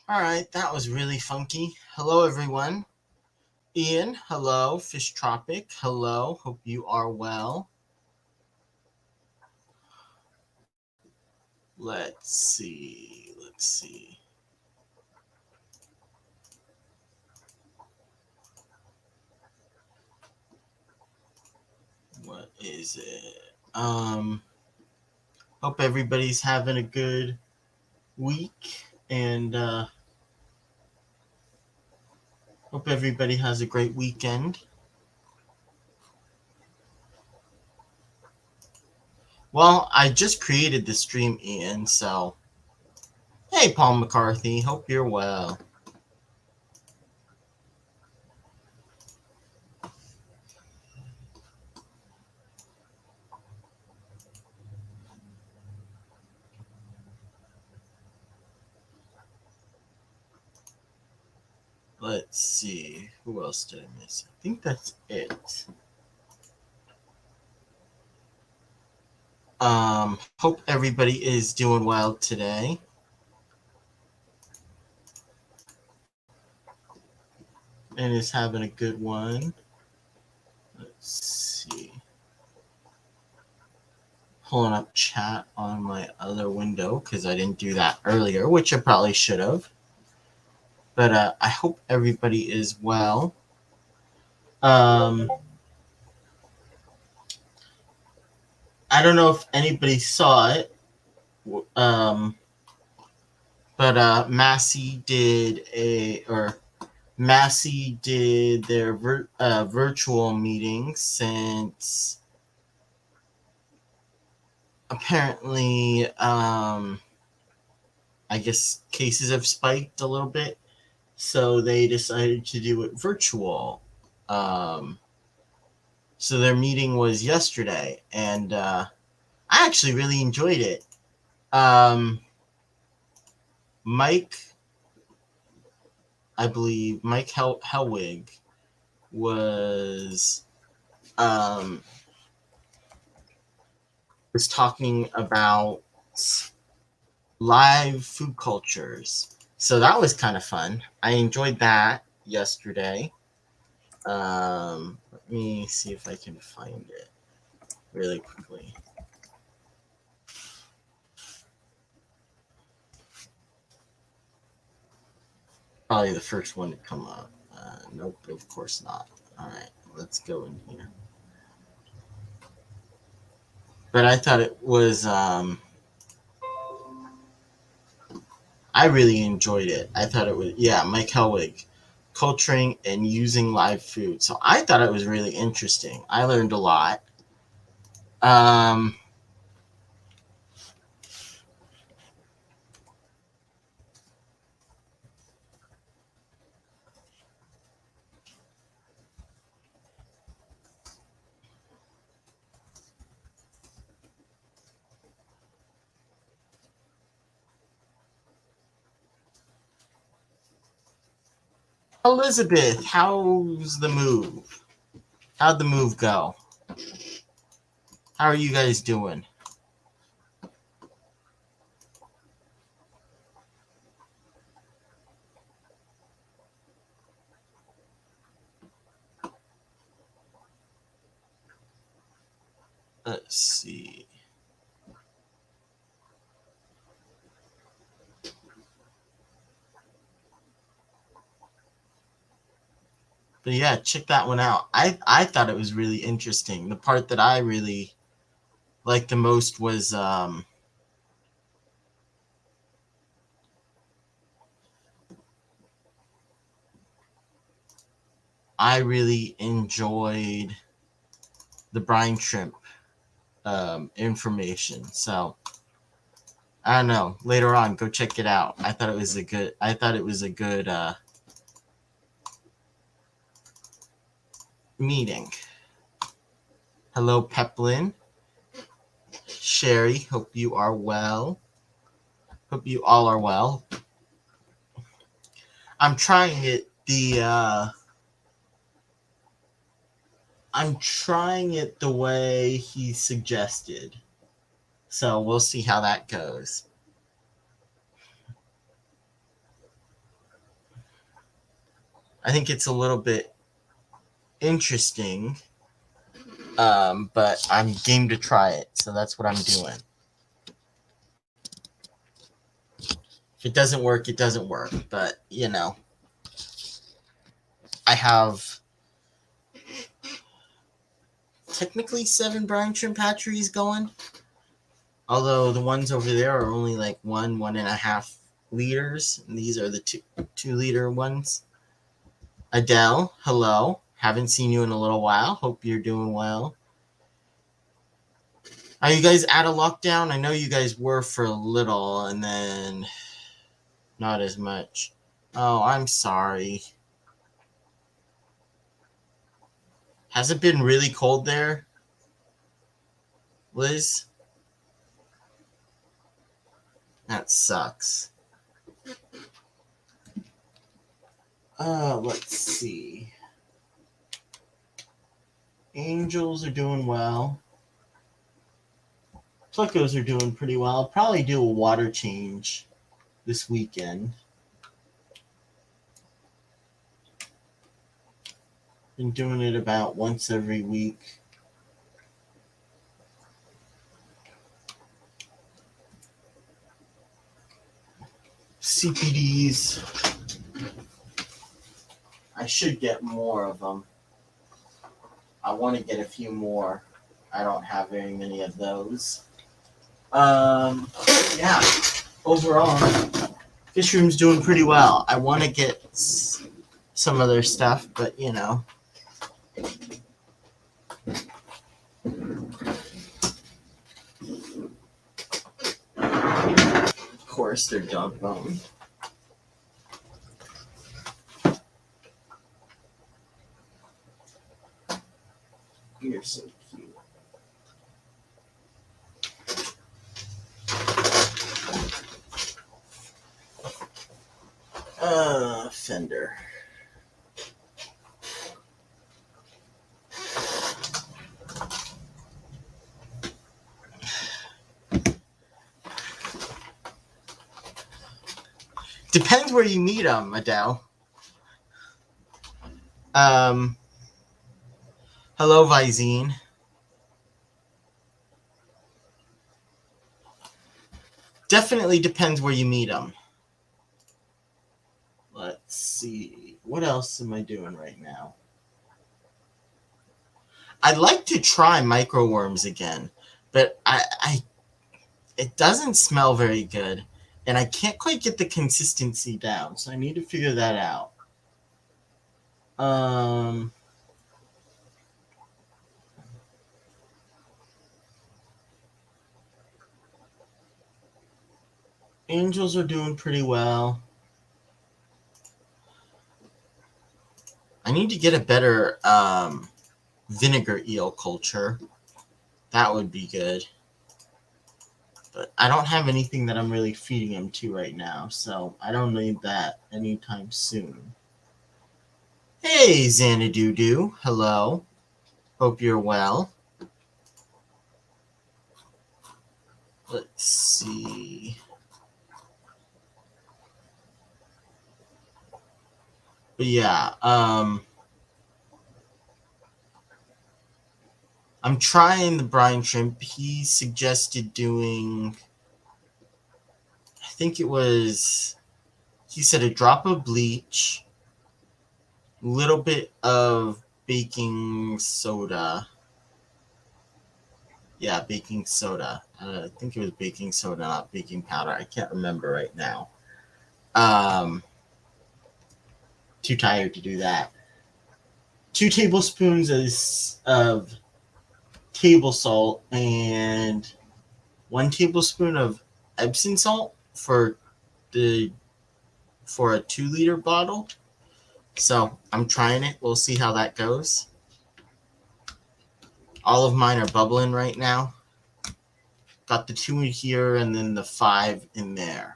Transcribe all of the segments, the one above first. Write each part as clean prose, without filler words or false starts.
All right, that was really funky. Hello, everyone. Ian, hello. Fish Tropic, hello. Hope you are well. Let's see. What is it? Hope everybody's having a good week and hope everybody has a great weekend. Well, I just created the stream, Ian, so hey, Paul McCarthy, hope you're well. Let's see. Who else did I miss? I think that's it. Hope everybody is doing well today. And is having a good one. Let's see. Pulling up chat on my other window because I didn't do that earlier, which I probably should have. But I hope everybody is well. I don't know if anybody saw it, um, but Massey did their virtual meeting since apparently, I guess cases have spiked a little bit, so they decided to do it virtual. Um, so their meeting was yesterday, and I actually really enjoyed it. Um, Mike, I believe Mike Helwig was um, was talking about live food cultures. So that was kind of fun. I enjoyed that yesterday. Let me see if I can find it really quickly. Probably the first one to come up. Nope, of course not. All right, let's go in here. But I thought it was. I really enjoyed it. I thought it was, yeah, Mike Helwig, culturing and using live food. So I thought it was really interesting. I learned a lot. Um, Elizabeth, how's the move? How'd the move go? How are you guys doing? Let's see. But yeah, check that one out. I thought it was really interesting. The part that I really liked the most was I really enjoyed the brine shrimp information. So I don't know. Later on, go check it out. I thought it was a good. I thought it was a good meeting. Hello, Peplin. Sherry, hope you are well. Hope you all are well. I'm trying it. I'm trying it the way he suggested. So we'll see how that goes. I think it's a little bit interesting, but I'm game to try it, so that's what I'm doing. If it doesn't work, it doesn't work, but, you know, I have technically 7 brine shrimp hatcheries going, although the ones over there are only like 1.5 liters, and these are the 2-liter ones. Adele, hello. Haven't seen you in a little while. Hope you're doing well. Are you guys out of lockdown? I know you guys were for a little, and then not as much. Oh, I'm sorry. Has it been really cold there, Liz? That sucks. Let's see. Angels are doing well. Flickos are doing pretty well. I'll probably do a water change this weekend. Been doing it about once every week. CPDs. I should get more of them. I want to get a few more. I don't have very many of those. Yeah. Overall, Fish Room's doing pretty well. I want to get some other stuff, but you know. Of course, they're dog bone. You're so cute. Fender. Depends where you meet them, Adele. Hello, Visine. Definitely depends where you meet them. Let's see. What else am I doing right now? I'd like to try microworms again, but it doesn't smell very good, and I can't quite get the consistency down, so I need to figure that out. Angels are doing pretty well. I need to get a better vinegar eel culture. That would be good. But I don't have anything that I'm really feeding them to right now, so I don't need that anytime soon. Hey, Xanadu, hello. Hope you're well. Let's see. But yeah, I'm trying the brine shrimp. He suggested doing, I think it was, he said a drop of bleach, a little bit of baking soda. Yeah, baking soda. I think it was baking soda, not baking powder. I can't remember right now. Too tired to do that. 2 tablespoons of table salt and 1 tablespoon of Epsom salt for a 2-liter bottle. So I'm trying it. We'll see how that goes. All of mine are bubbling right now. Got the 2 in here and then the 5 in there.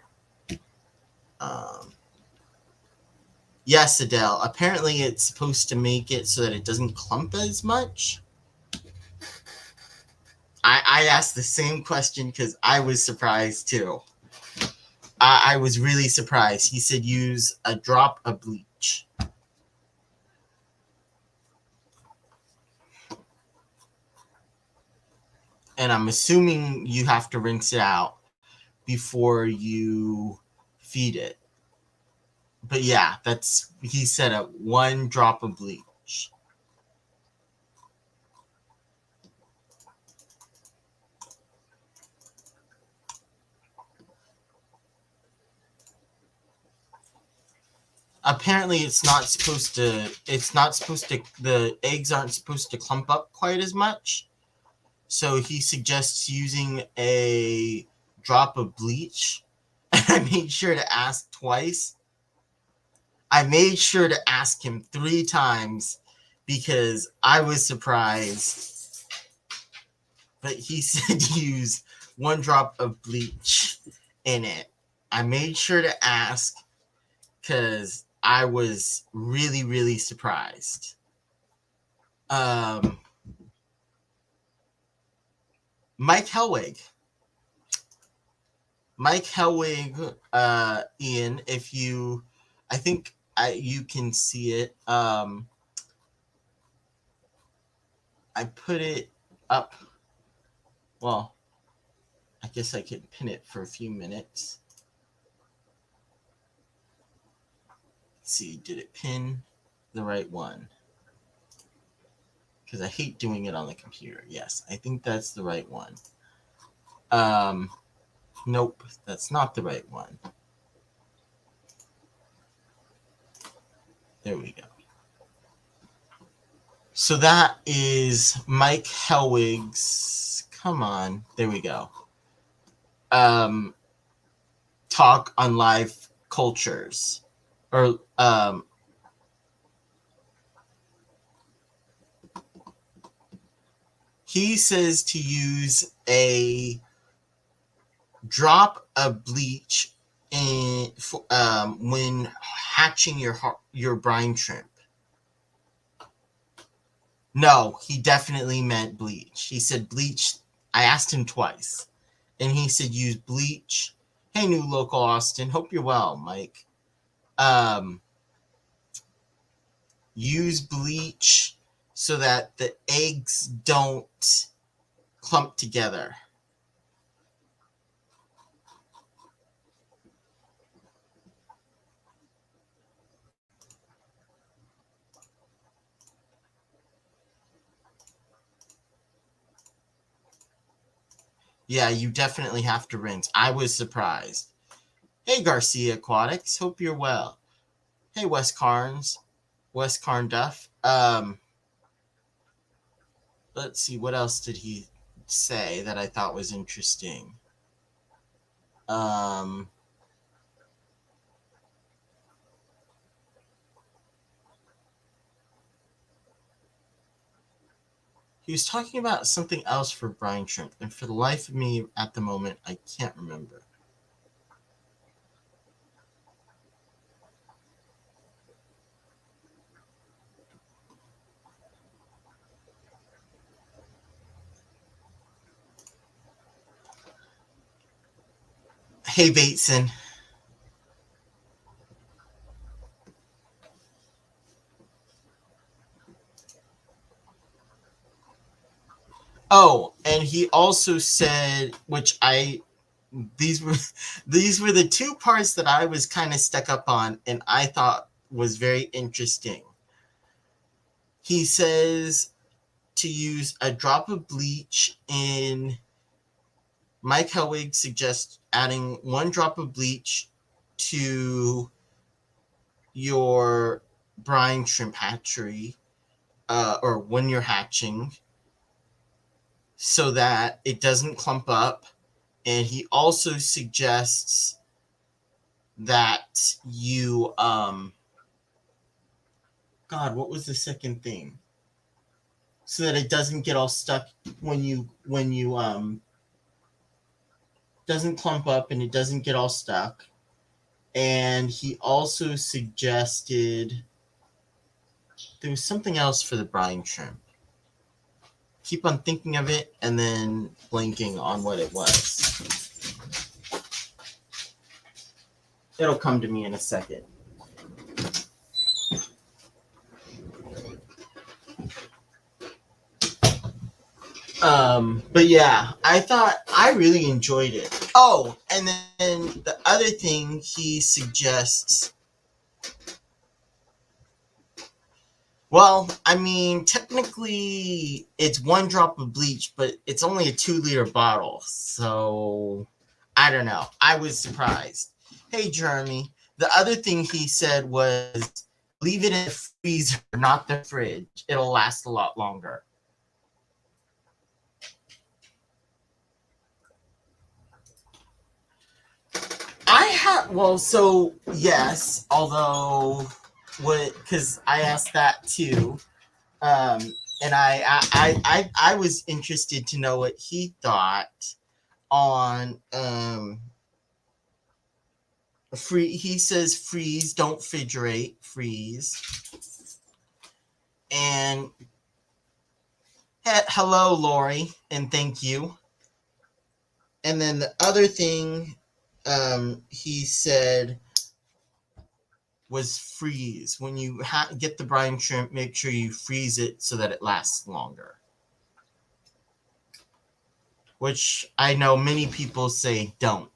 Yes, Adele. Apparently it's supposed to make it so that it doesn't clump as much. I asked the same question because I was surprised too. I was really surprised. He said use a drop of bleach. and I'm assuming you have to rinse it out before you feed it. But yeah, he said 1 drop of bleach. Apparently the eggs aren't supposed to clump up quite as much. So he suggests using a drop of bleach. I made sure to ask twice. I made sure to ask him 3 times because I was surprised. But he said use 1 drop of bleach in it. I made sure to ask because I was really, really surprised. Mike Hellwig. Ian, if you, I think you can see it. I put it up. Well, I guess I could pin it for a few minutes. Let's see, did it pin the right one? Because I hate doing it on the computer. Yes, I think that's the right one. Nope, that's not the right one. There we go. So that is Mike Hellwig's. Come on, there we go. Talk on live cultures, or he says to use a drop of bleach when hatching your brine shrimp. No, he definitely meant bleach. He said bleach. I asked him twice, and he said use bleach. Hey, new local Austin. Hope you're well, Mike. Use bleach so that the eggs don't clump together. Yeah, you definitely have to rinse. I was surprised. Hey, Garcia Aquatics. Hope you're well. Hey, Wes Carn Duff. Let's see, what else did he say that I thought was interesting? He was talking about something else for brine shrimp, and for the life of me at the moment, I can't remember. Hey, Bateson. Oh, and he also said, these were the 2 parts that I was kind of stuck up on and I thought was very interesting. He says to use a drop of bleach in. Mike Hellwig suggests adding 1 drop of bleach to your brine shrimp hatchery, or when you're hatching, so that it doesn't clump up. And he also suggests that you God, what was the second thing? So that it doesn't get all stuck when you doesn't clump up and it doesn't get all stuck. And he also suggested there was something else for the brine shrimp. Keep on thinking of it and then blanking on what it was. It'll come to me in a second. But yeah, I really enjoyed it. Oh, and then the other thing he suggests. Well, I mean, technically it's one drop of bleach, but it's only a 2-liter bottle. So I don't know. I was surprised. Hey, Jeremy. The other thing he said was leave it in the freezer, not the fridge. It'll last a lot longer. I have, well, so yes, although, what, because I asked that too. Um, and I was interested to know what he thought on free. He says freeze, don't refrigerate, freeze. And hello, Lori, and thank you. And then the other thing he said was freeze. When you get the brine shrimp, make sure you freeze it so that it lasts longer. Which I know many people say don't.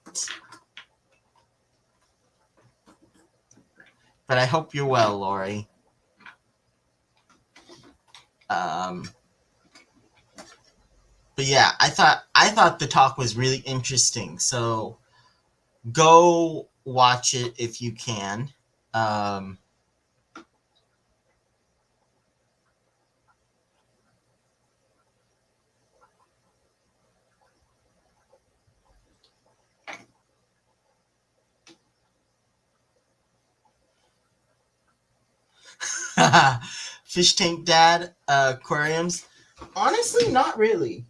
But I hope you're well, Lori. Um, but yeah, I thought the talk was really interesting. So go watch it if you can. Um, Fish Tank Dad aquariums. Honestly, not really.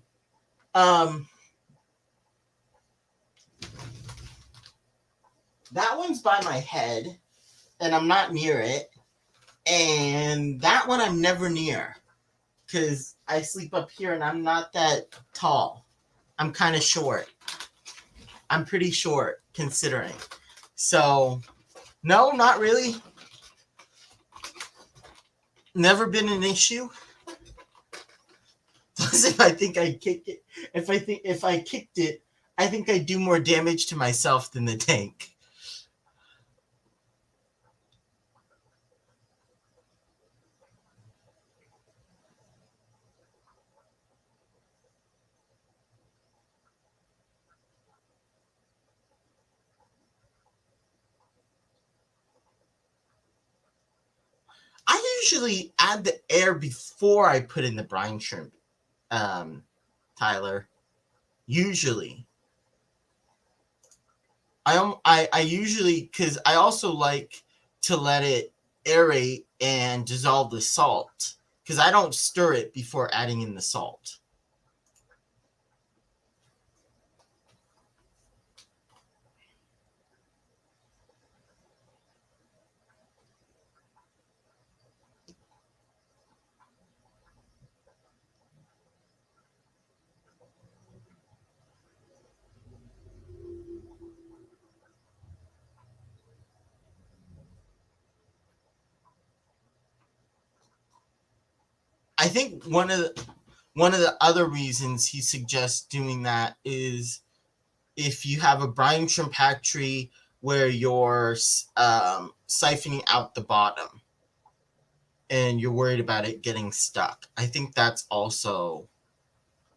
Um, that one's by my head, and I'm not near it. And that one I'm never near because I sleep up here and I'm not that tall. I'm kind of short. I'm pretty short considering. So, no, not really. Never been an issue. Plus, if I think I kick it, if I kicked it, I think I'd do more damage to myself than the tank. I usually add the air before I put in the brine shrimp, um, Tyler. Usually, I usually, because I also like to let it aerate and dissolve the salt because I don't stir it before adding in the salt. I think one of the other reasons he suggests doing that is if you have a brine shrimp hatchery where you're siphoning out the bottom and you're worried about it getting stuck. I think that's also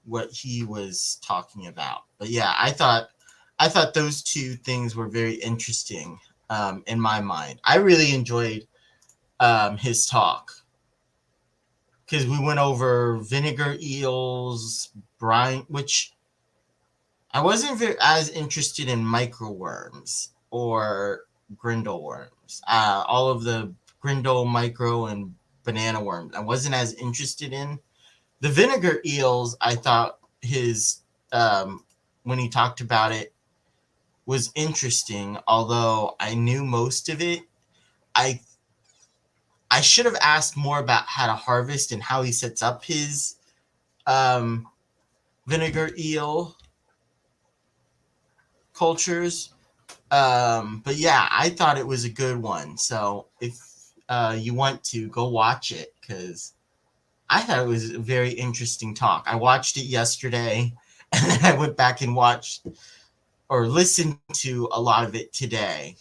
what he was talking about. But yeah, I thought those two things were very interesting in my mind. I really enjoyed his talk because we went over vinegar eels, brine, which I wasn't as interested in microworms or grindle worms. All of the grindle, micro, and banana worms. I wasn't as interested in the vinegar eels. I thought his when he talked about it was interesting, although I knew most of it. I I should have asked more about how to harvest and how he sets up his um, vinegar eel cultures. But yeah, I thought it was a good one. So if you want to go watch it, because I thought it was a very interesting talk. I watched it yesterday, and then I went back and watched or listened to a lot of it today.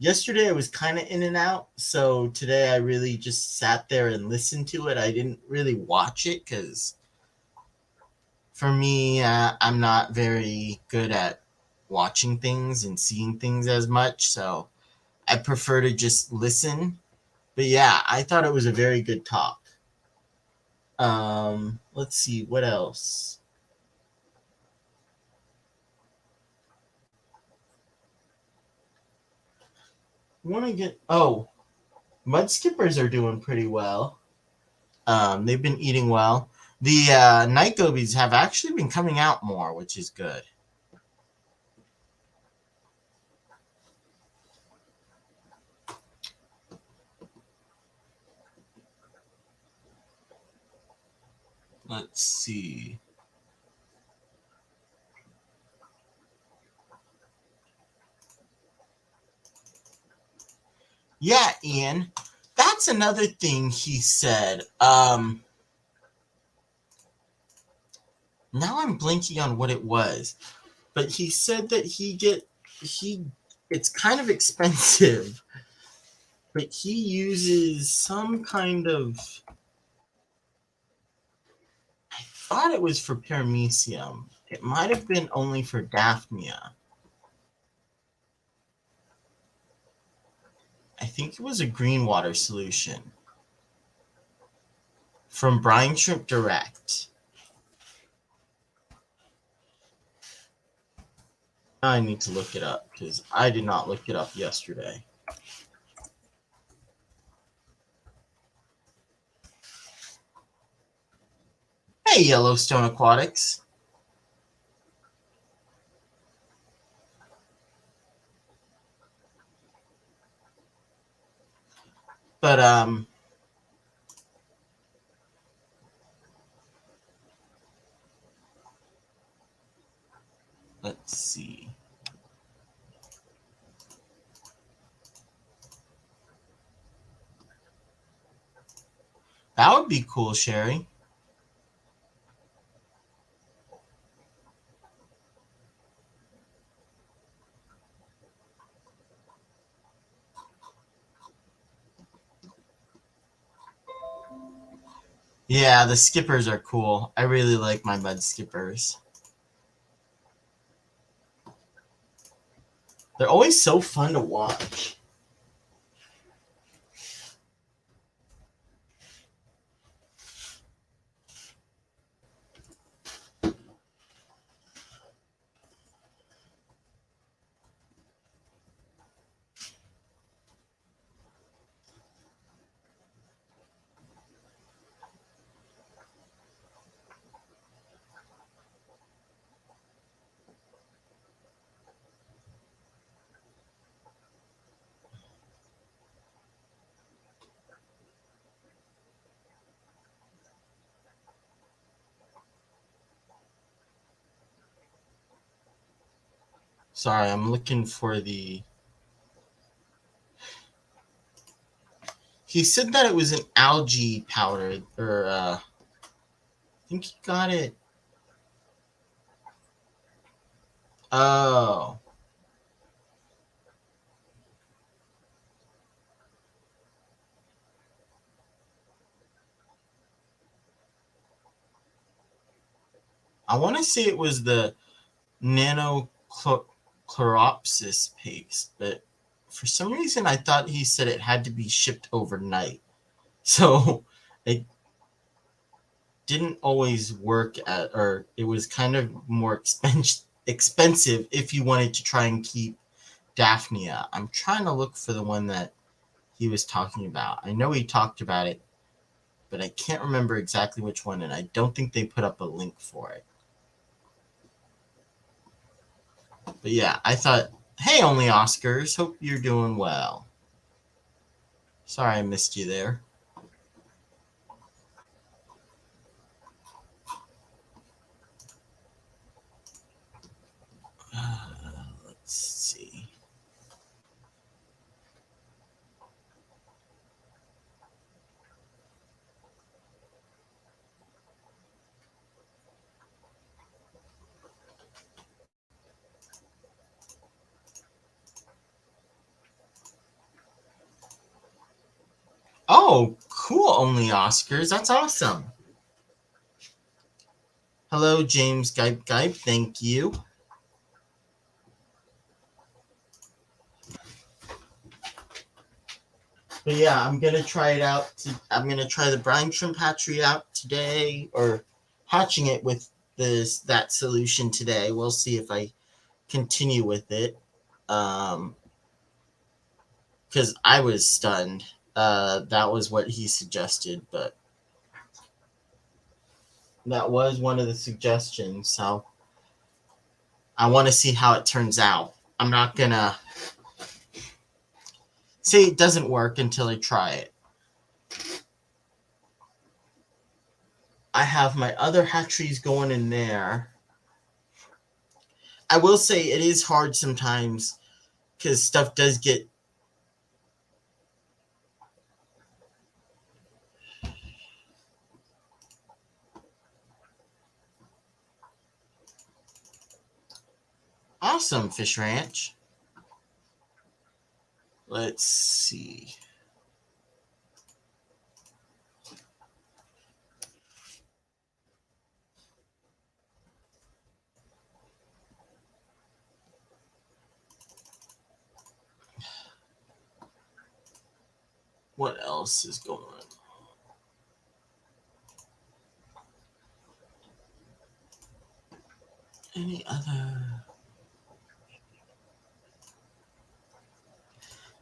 Yesterday I was kind of in and out, so today I really just sat there and listened to it. I didn't really watch it because for me, I'm not very good at watching things and seeing things as much, so I prefer to just listen. But yeah, I thought it was a very good talk. Let's see what else. Want to get mud skippers are doing pretty well. They've been eating well. The night gobies have actually been coming out more, which is good. Let's see. Yeah, Ian. That's another thing he said. Now I'm blanking on what it was, but he said that he it's kind of expensive, but he uses some kind of I thought it was for paramecium. It might have been only for Daphnia. I think it was a green water solution from Brine Shrimp Direct. I need to look it up because I did not look it up yesterday. Hey, Yellowstone Aquatics. But let's see. That would be cool, Sherry. Yeah, the skippers are cool. I really like my mud skippers. They're always so fun to watch. Sorry, I'm looking for the. He said that it was an algae powder, or I think he got it. Oh, I want to say it was the nanochloropsis paste, but for some reason I thought he said it had to be shipped overnight. So it didn't always work at, or it was kind of more expensive if you wanted to try and keep Daphnia. I'm trying to look for the one that he was talking about. I know he talked about it, but I can't remember exactly which one, and I don't think they put up a link for it. But yeah, I thought, hey, only Oscars, hope you're doing well. Sorry I missed you there. Let's see. Oh, cool. Only Oscars. That's awesome. Hello, James Gipe Gipe. Thank you. But yeah, I'm gonna try it out. I'm gonna try the brine shrimp hatchery out today, or hatching it with that solution today. We'll see if I continue with it. Because I was stunned. That was what he suggested, but that was one of the suggestions. So I want to see how it turns out. I'm not gonna say it doesn't work until I try it. I have my other hatcheries going in there. I will say it is hard sometimes because stuff does get. Awesome, Fish Ranch. Let's see. What else is going on? Any other?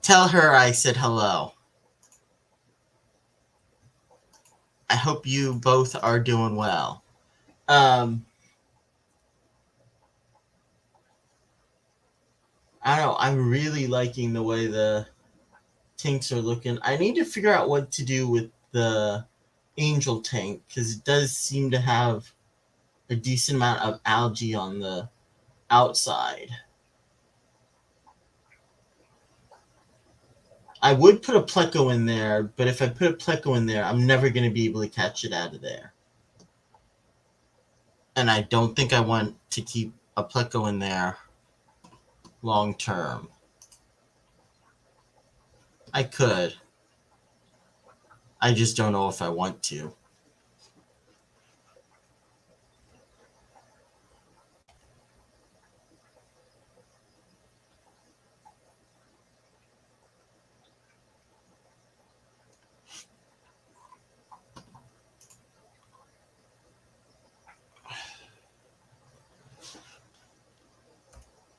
Tell her I said hello. I hope you both are doing well. I don't know. I'm really liking the way the tanks are looking. I need to figure out what to do with the angel tank because it does seem to have a decent amount of algae on the outside. I would put a pleco in there, but if I put a pleco in there, I'm never going to be able to catch it out of there. And I don't think I want to keep a pleco in there long term. I could. I just don't know if I want to.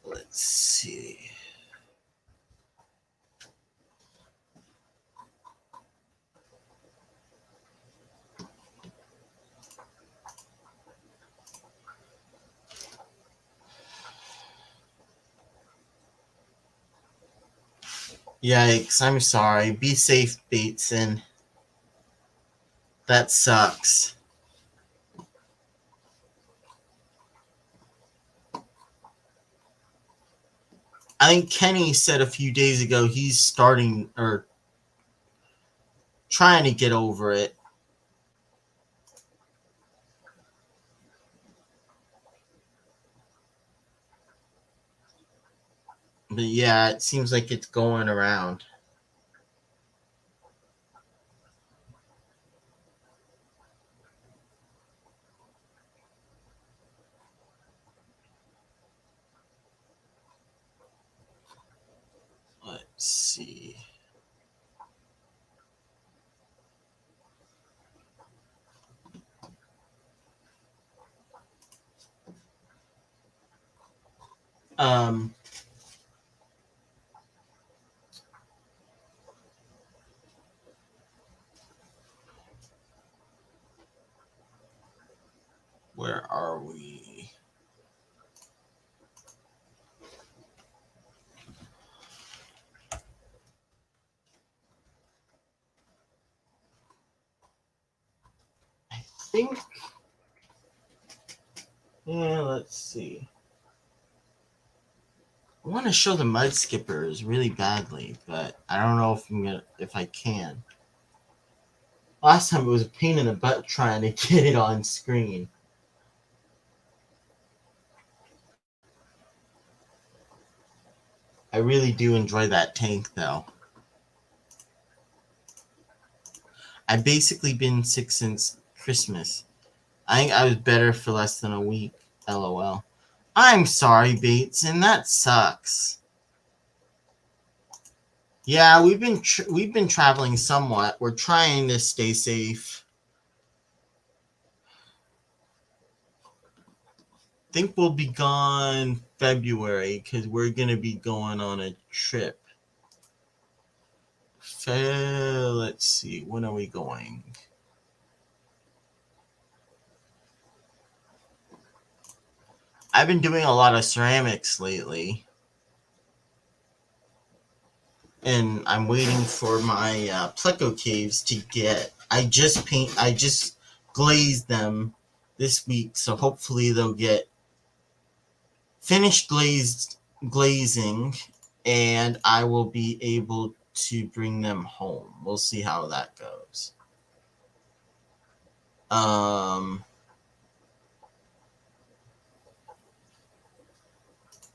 Let's see. Yikes, I'm sorry. Be safe, Bateson. That sucks. I think Kenny said a few days ago he's starting or trying to get over it. But yeah, it seems like it's going around. Let's see. Um, where are we? I think. Yeah, let's see. I want to show the mud skippers really badly, but I don't know if I can. Last time it was a pain in the butt trying to get it on screen. I really do enjoy that tank though. I've basically been sick since Christmas. I think I was better for less than a week. LOL. I'm sorry, Bateson. That sucks. Yeah, we've been traveling somewhat. We're trying to stay safe. Think we'll be gone February because we're gonna be going on a trip. Let's see, when are we going? I've been doing a lot of ceramics lately, and I'm waiting for my Pleco caves to get. I just glazed them this week, so hopefully they'll get finished glazing, and I will be able to bring them home. We'll see how that goes.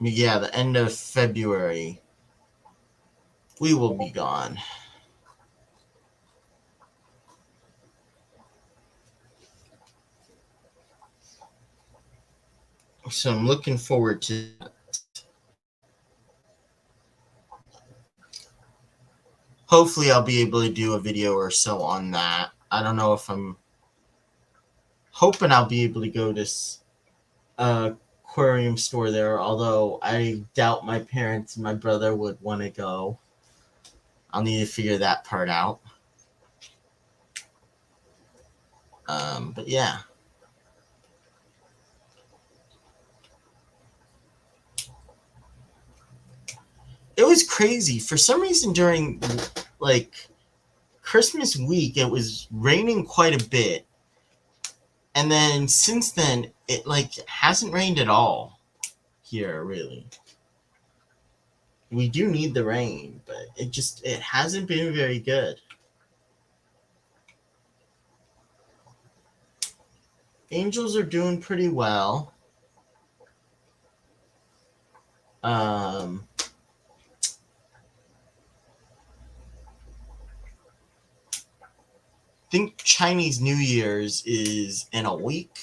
Yeah, the end of February, we will be gone. So I'm looking forward to that. Hopefully I'll be able to do a video or so on that. I don't know if I'm hoping I'll be able to go to aquarium store there, although I doubt my parents and my brother would want to go. I'll need to figure that part out. But yeah. It was crazy. For some reason during like Christmas week, it was raining quite a bit. And then since then, it like hasn't rained at all here, really. We do need the rain, but it hasn't been very good. Angels are doing pretty well. I think Chinese New Year's is in a week.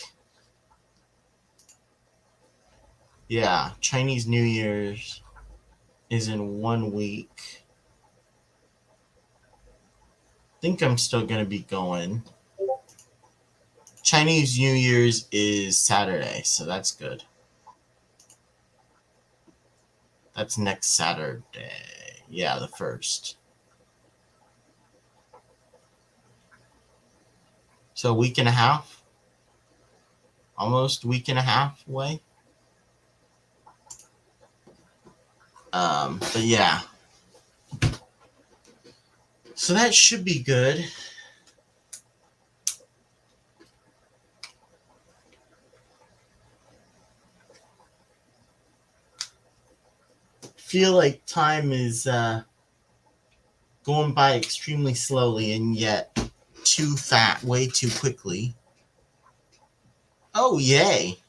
Yeah, Chinese New Year's is in 1 week. I think I'm still going to be going. Chinese New Year's is Saturday, so that's good. That's next Saturday. Yeah, the 1st. So a week and a half? Almost a week and a half away? But yeah. So that should be good. Feel like time is going by extremely slowly and yet way too quickly. Oh, yay.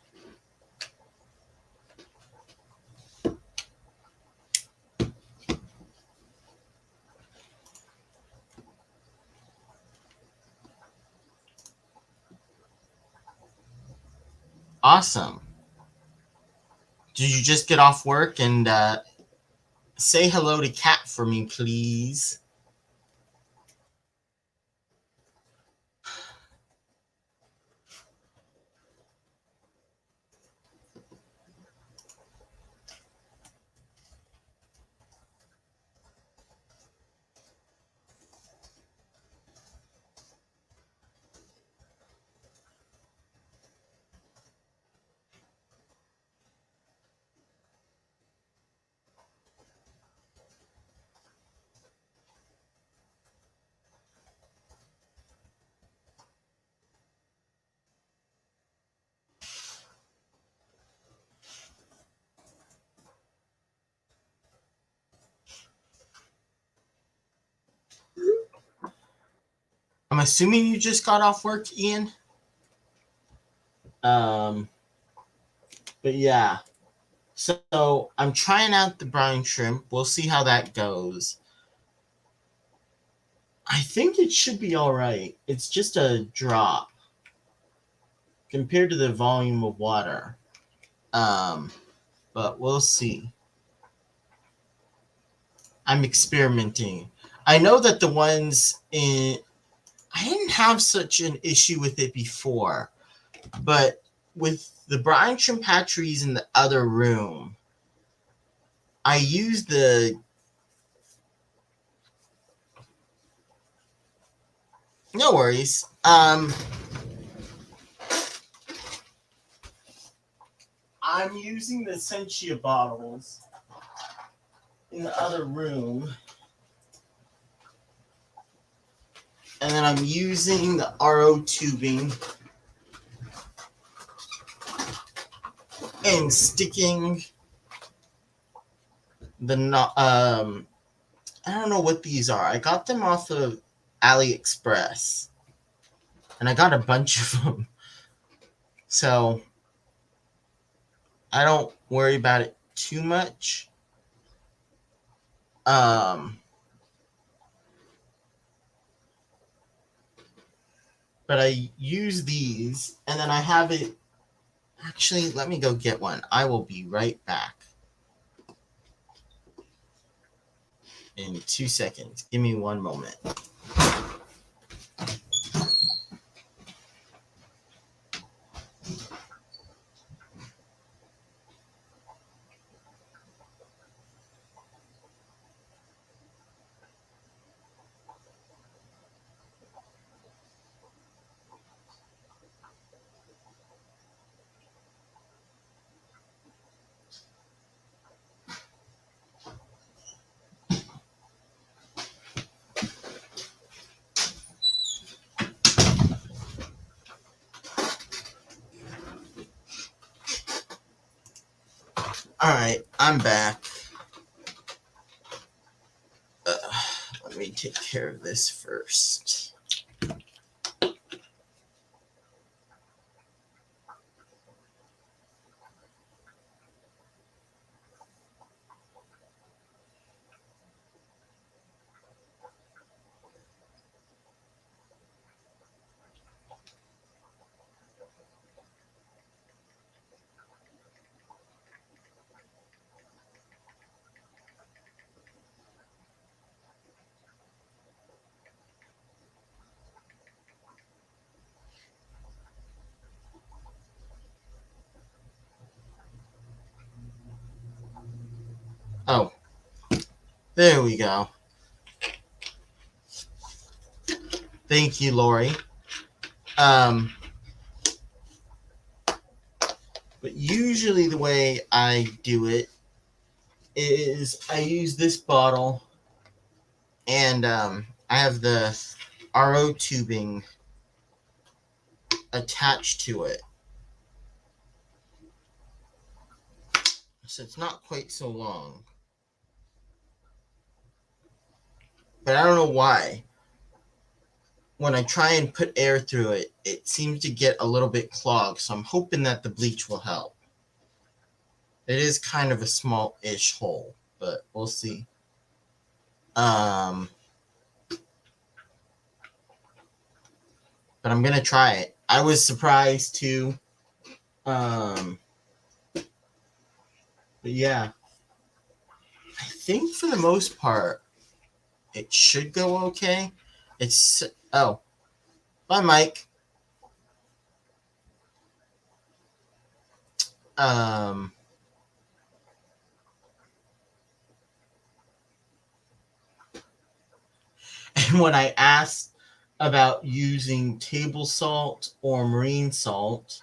Awesome. Did you just get off work? And say hello to Kat for me, please. I'm assuming you just got off work, Ian. But yeah. So I'm trying out the brine shrimp. We'll see how that goes. I think it should be all right. It's just a drop compared to the volume of water. But we'll see. I'm experimenting. I know that the ones in I didn't have such an issue with it before, but with the brine shrimp hatcheries in the other room, I used the no worries. I'm using the Sentia bottles in the other room, and then I'm using the RO tubing and sticking the I don't know what these are. I got them off of AliExpress, and I got a bunch of them, so I don't worry about it too much. But I use these, and then I have it. Actually, let me go get one. I will be right back in 2 seconds. Give me one moment. All right, I'm back. Let me take care of this first. Oh, there we go. Thank you, Lori. But usually the way I do it is I use this bottle, and I have the RO tubing attached to it. So it's not quite so long. But I don't know why. When I try and put air through it, it seems to get a little bit clogged. So I'm hoping that the bleach will help. It is kind of a small-ish hole, but we'll see. But I'm gonna try it. I was surprised too. But yeah, I think for the most part, it should go okay. It's bye, Mike. Um, and when I asked about using table salt or marine salt,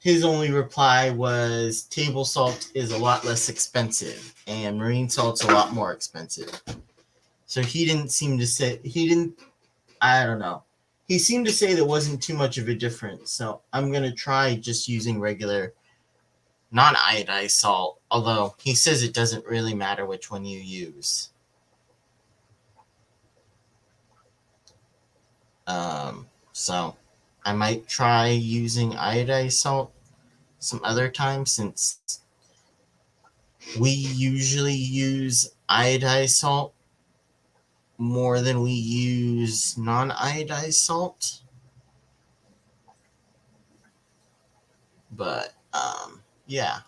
his only reply was table salt is a lot less expensive and marine salt's a lot more expensive. So he didn't seem to say, I don't know. He seemed to say there wasn't too much of a difference. So I'm going to try just using regular non iodized salt, although he says it doesn't really matter which one you use. So I might try using iodized salt some other time, since we usually use iodized salt more than we use non-iodized salt. But yeah.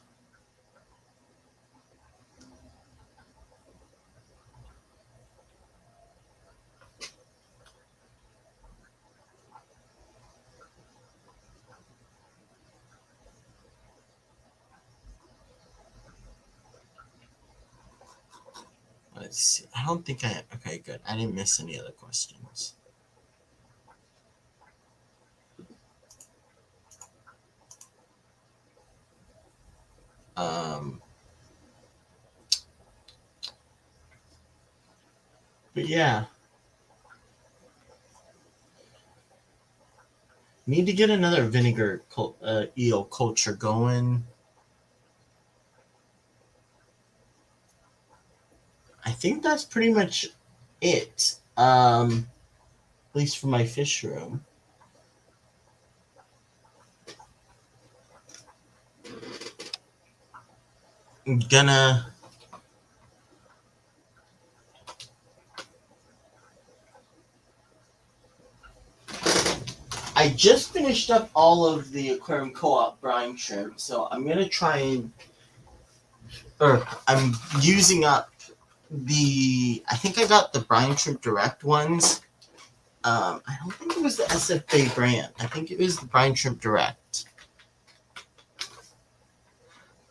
Let's see. I don't think I. Okay, good. I didn't miss any other questions. But yeah. Need to get another vinegar eel culture going. I think that's pretty much it. At least for my fish room. I'm gonna. I just finished up all of the Aquarium Co-op brine shrimp, so I'm gonna try and. Or I'm using up the. I think I got the brine shrimp direct ones. I don't think it was the SFA brand. I think it was the brine shrimp direct.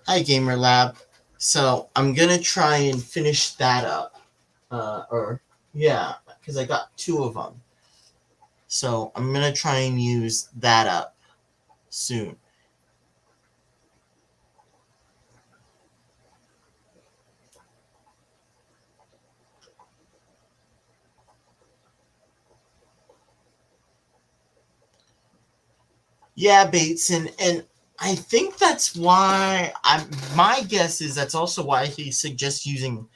Hi, Gamer Lab. So I'm gonna try and finish that up. Because I got two of them. So I'm gonna try and use that up soon. Yeah, Bates, and I think that's why my guess is that's also why he suggests using,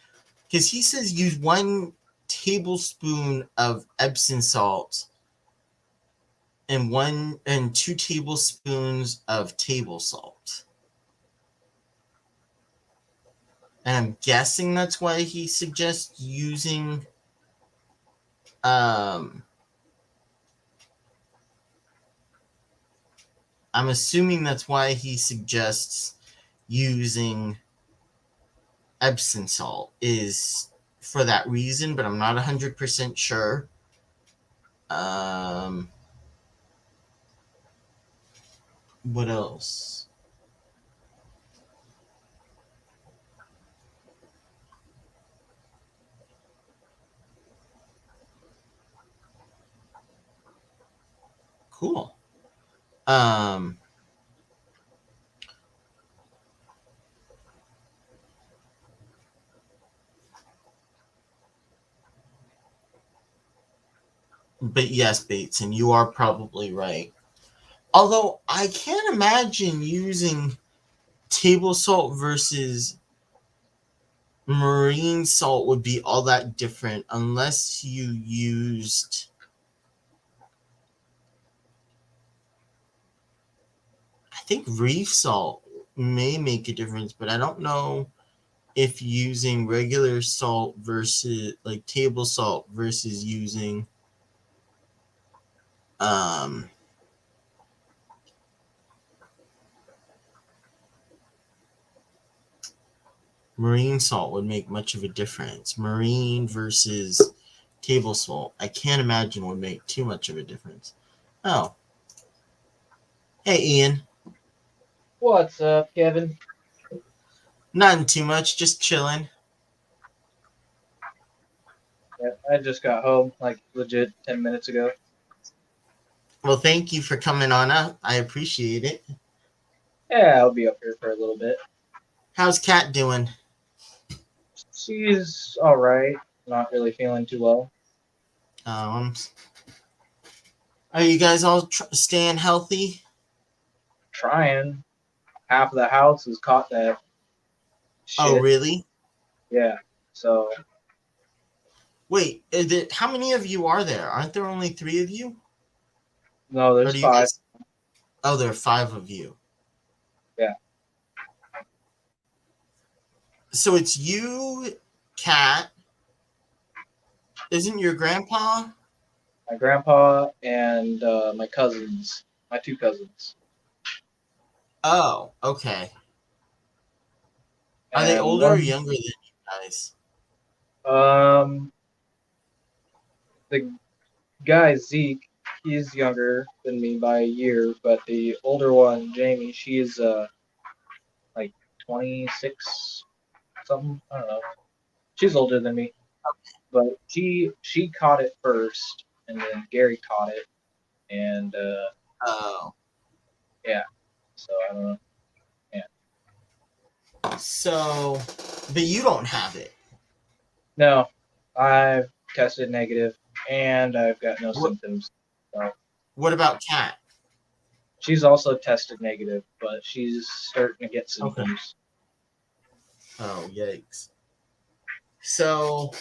because he says use 1 tablespoon of Epsom salt and 2 tablespoons of table salt. And I'm guessing that's why he suggests using I'm assuming that's why he suggests using Epsom salt is for that reason, but I'm not 100% sure. What else? Cool. But yes, Bates, and you are probably right. Although I can't imagine using table salt versus marine salt would be all that different unless you used. I think reef salt may make a difference, but I don't know if using regular salt versus like table salt versus using marine salt would make much of a difference. Marine versus table salt, I can't imagine would make too much of a difference. Oh. Hey, Ian. What's up, Kevin? Nothing too much, just chilling. Yeah, I just got home, like legit 10 minutes ago. Well, thank you for coming on up. I appreciate it. Yeah, I'll be up here for a little bit. How's Kat doing? She's all right. Not really feeling too well. Are you guys all staying healthy? Trying. Half of the house has caught that Oh, shit. really? Yeah. So. Wait, how many of you are there? Aren't there only 3 of you? No, Or there's do you 5. guys? Oh, there are 5 of you. Yeah. So it's you, Kat, Isn't your grandpa? My grandpa and my cousins, my two cousins. Oh, okay. Are they And older or one, younger than you guys? um, the guy Zeke, he's younger than me by a year, but the older one, Jamie, she's like 26 something. I don't know. She's older than me, but she caught it first, and then Gary caught it, and Oh, yeah. So I don't know. Yeah. so, but you don't have it. No, I've tested negative, and I've got no What? symptoms. So What about Kat? she's also tested negative, but she's starting to get Okay. symptoms. Oh, yikes. So,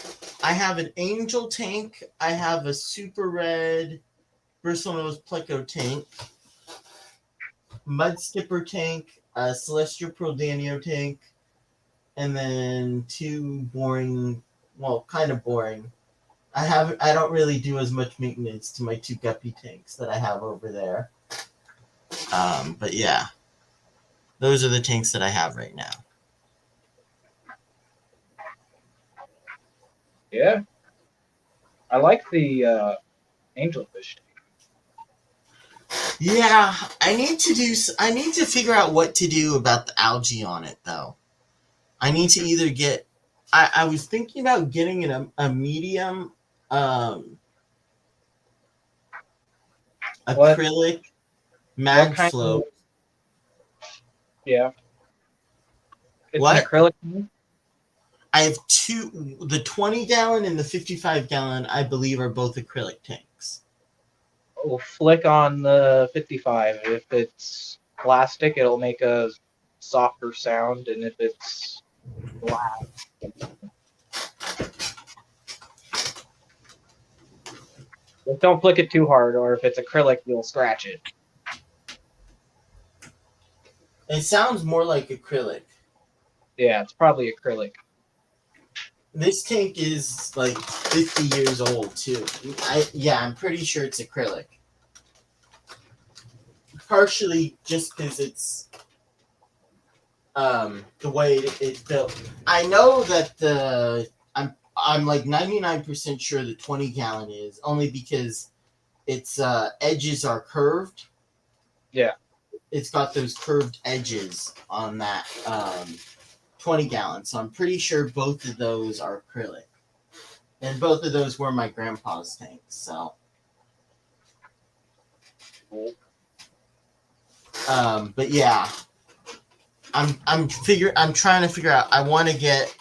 I have an Angel tank. I have a Super Red Bristlenose Pleco tank, Mud Skipper tank, a Celestial Pearl Danio tank, and then two boring, well, kind of boring. I don't really do as much maintenance to my two guppy tanks that I have over there. But yeah, those are the tanks that I have right now. Yeah, I like the angelfish. Yeah, I need to figure out what to do about the algae on it though. I need to either get I was thinking about getting a medium What acrylic what mag kind of float. yeah? It's an What? acrylic tank? I have two, the 20 gallon and the 55 gallon, I believe, are both acrylic tanks. We'll flick on the 55. If it's plastic, it'll make a softer sound, and if it's glass, just don't flick it too hard, or if it's acrylic, you'll scratch it. It sounds more like acrylic. Yeah, it's probably acrylic. This tank is like 50 years old too. I'm pretty sure it's acrylic. Partially just because it's the way it's built. I know that I'm like 99% sure the 20 gallon is only because its edges are curved. Yeah. It's got those curved edges on that 20 gallon. So I'm pretty sure both of those are acrylic. And both of those were my grandpa's tanks. So but yeah. I'm trying to figure out I want to get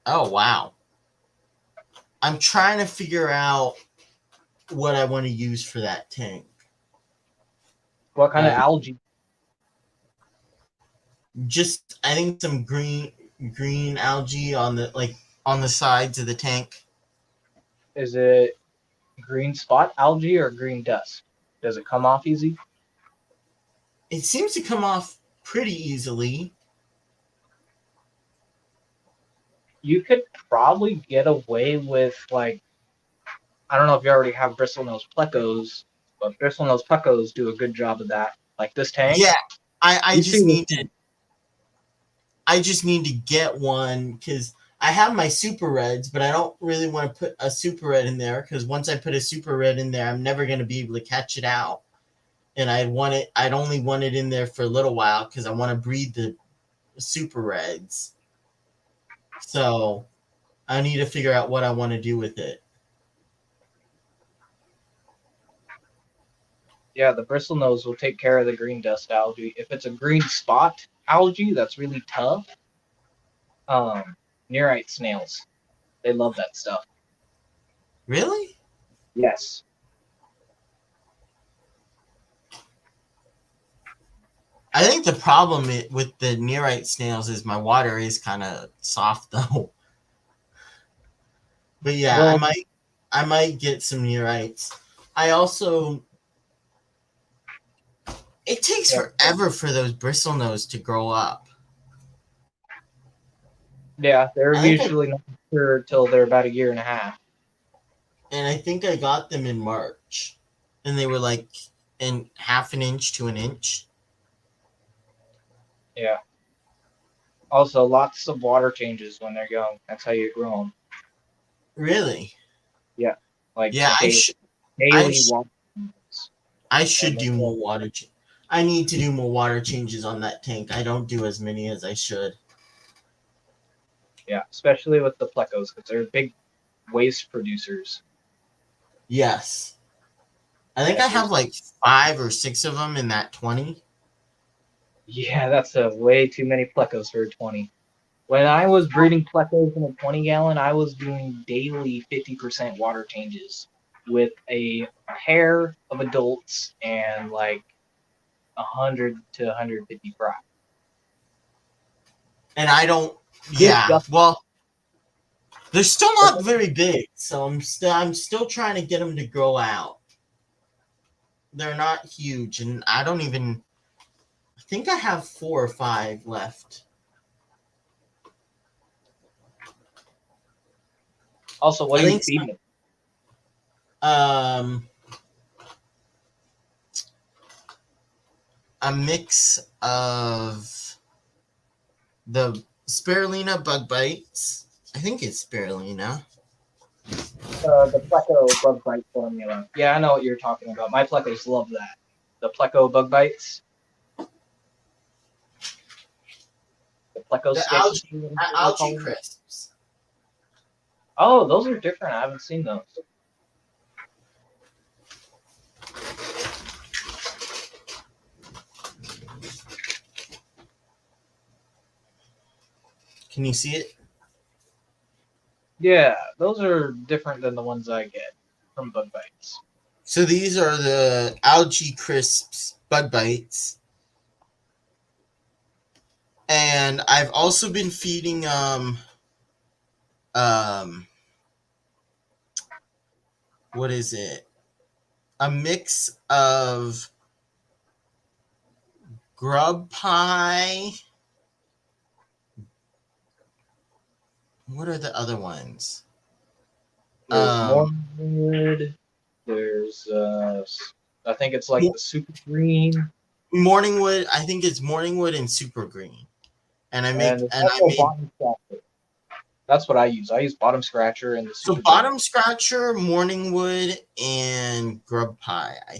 oh wow. I'm trying to figure out what I want to use for that tank. What kind of algae? Just I think some green algae on the sides of the tank. Is it green spot algae or green dust? Does it come off easy? It seems to come off pretty easily. You could probably get away with, like, I don't know if you already have bristlenose plecos, but bristlenose plecos do a good job of that. Like this tank. Yeah, I You just see need this, to get one because I have my super reds, but I don't really want to put a super red in there because once I put a super red in there, I'm never going to be able to catch it out. And I'd only want it in there for a little while because I want to breed the super reds. So I need to figure out what I want to do with it. yeah, the bristlenose will take care of the green dust algae. If it's a green spot algae that's really tough, nearite snails, they love that stuff. Really? Yes. I think the problem with the nearite snails is my water is kind of soft though. But yeah, Well, I might get some neorites. I also it takes yeah, forever for those bristlenose to grow up. yeah, they're I think usually not sure till they're about a year and a half. and I think I got them in March, and they were like in half an inch to an inch. Yeah. Also, lots of water changes when they're young. That's how you grow them. Really? Yeah. Like Yeah, I daily sh- water changes. I And should then, do more I need to do more water changes on that tank. I don't do as many as I should. yeah, especially with the plecos because they're big waste producers. Yes. I think And I there's have like 5 or 6 of them in that 20. yeah, that's a way too many plecos for a 20. When I was breeding plecos in a 20-gallon, I was doing daily 50% water changes with a pair of adults and like 100 to 150 fry. And I don't, yeah. Disgusting. Well, they're still not very big, so I'm still trying to get them to grow out. They're not huge, and I don't even. I think I have 4 or 5 left. Also, what I are you think feeding it? um a mix of the spirulina bug bites. I think it's spirulina. The pleco bug bite formula. Yeah, I know what you're talking about. My plecos love that. The pleco bug bites. The pleco The sticks. algae crisps. Oh, those are different. I haven't seen those. Can you see it? Yeah, those are different than the ones I get from bug bites. So these are the algae crisps bug bites. And I've also been feeding what is it? A mix of grub pie. What are the other ones? There's Morningwood. There's I think it's like the super green. Morningwood. I think it's Morningwood and Super Green. And I And make there's and I also made bottom scratcher. That's what I use. I use bottom scratcher and the so super green. bottom scratcher, Morningwood, and grub pie. I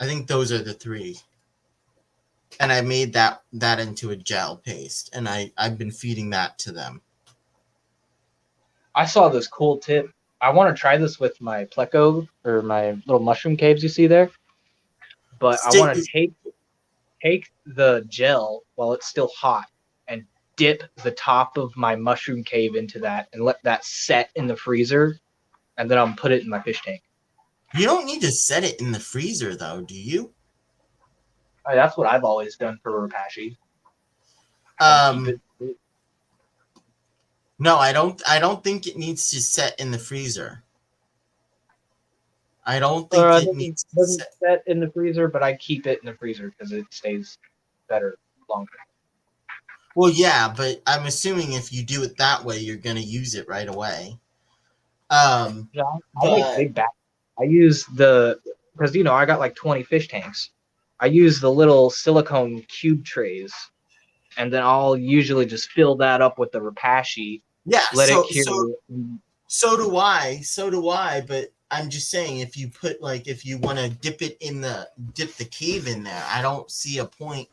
think those are the 3. And I made that into a gel paste, and I've been feeding that to them. I saw this cool tip. I want to try this with my pleco or my little mushroom caves you see there. But I Stick, want to take the gel while it's still hot and dip the top of my mushroom cave into that and let that set in the freezer, and then I'll put it in my fish tank. you don't need to set it in the freezer, though, do you? That's what I've always done for Repashy. Keep it. No, I don't think it needs to set in the freezer. I don't think It it doesn't, needs to doesn't set. set in the freezer, but I keep it in the freezer because it stays better longer. Well, yeah, but I'm assuming if you do it that way, you're going to use it right away. Yeah, I make But big batches. I use because I got like 20 fish tanks. I use the little silicone cube trays, and then I'll usually just fill that up with the Repashy, yeah, let it cure. so do I. So do I. But I'm just saying, if you put if you want to dip the cave in there, I don't see a point.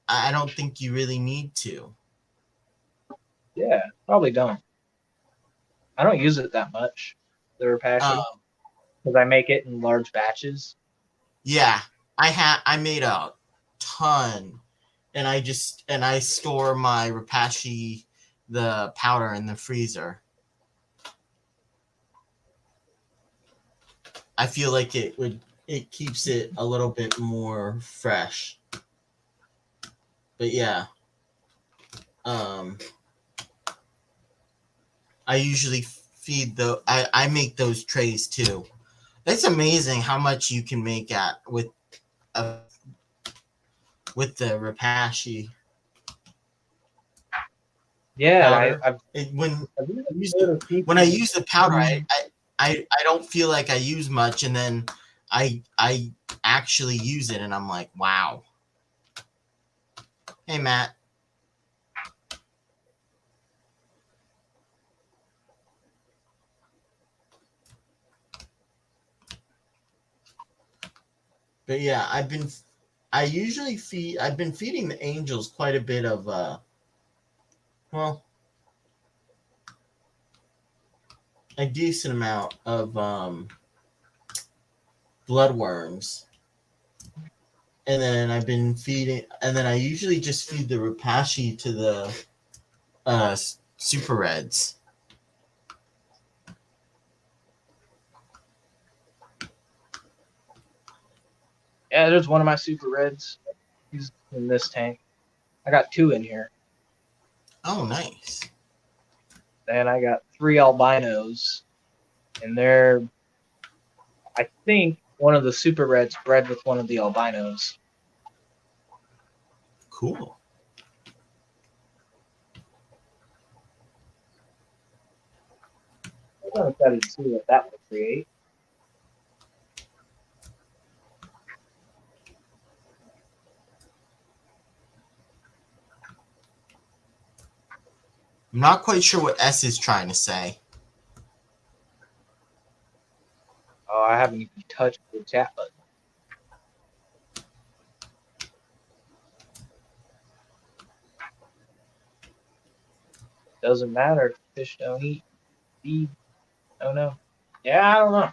I don't think you really need to. Yeah, probably don't. I don't use it that much, the Repashy, Um, because I make it in large batches. yeah, I made a ton, and I store my Repashy, the powder, in the freezer. I feel like it keeps it a little bit more fresh. But yeah, um, I usually I make those trays too. It's amazing how much you can make uh, with the Repashy. Yeah, powder. I've I've used heard the, of people. when I use the powder, I don't feel like I use much, and then I actually use it, and I'm like, wow. Hey, Matt. But yeah, I've been feeding the angels quite a bit of well, a decent amount of bloodworms. And then I usually just feed the Rapashi to the super reds. Yeah, there's one of my super reds. He's in this tank. I got 2 in here. Oh, nice. And I got 3 albinos. And they're, I think, one of the super reds bred with one of the albinos. Cool. I'm excited to see what that will create. I'm not quite sure what S is trying to say. Oh, I haven't even touched the chat button. Doesn't matter. Fish don't eat. Feed. Oh no. Yeah, I don't know.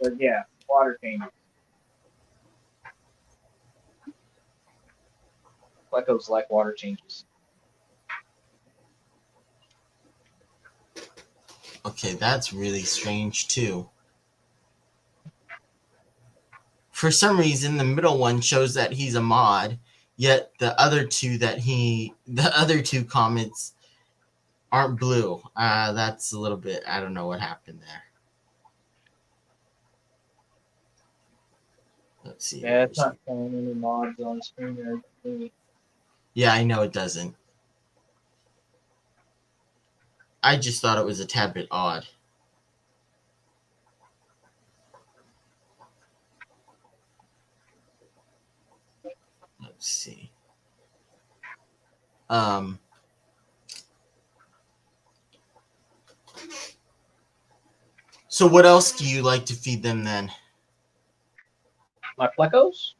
But yeah, water changes. Plecos like water changes. Okay, that's really strange too. For some reason, the middle one shows that he's a mod, yet the other two comments aren't blue. That's a little bit. I don't know what happened there. Let's see. Yeah, it's not showing any mods on screen or anything. Yeah, I know it doesn't. I just thought it was a tad bit odd. Let's see. So what else do you like to feed them then? My plecos?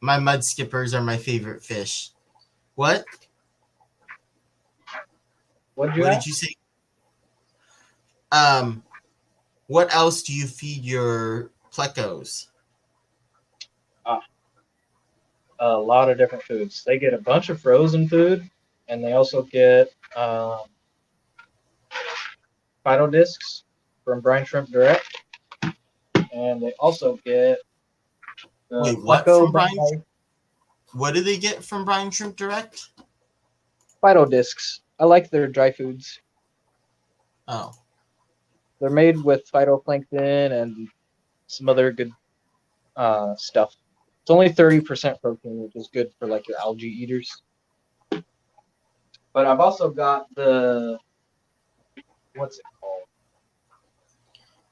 My mud skippers are my favorite fish. What? What Did you say? What else do you feed your plecos? A lot of different foods. They get a bunch of frozen food, and they also get Phyto discs from Brine Shrimp Direct, and they also get the Wait, what Pleco from Brine? What do they get from Brine Shrimp Direct? Phyto discs. I like their dry foods. Oh. They're made with phytoplankton and some other good stuff. It's only 30% protein, which is good for like your algae eaters. But I've also got the what's it called?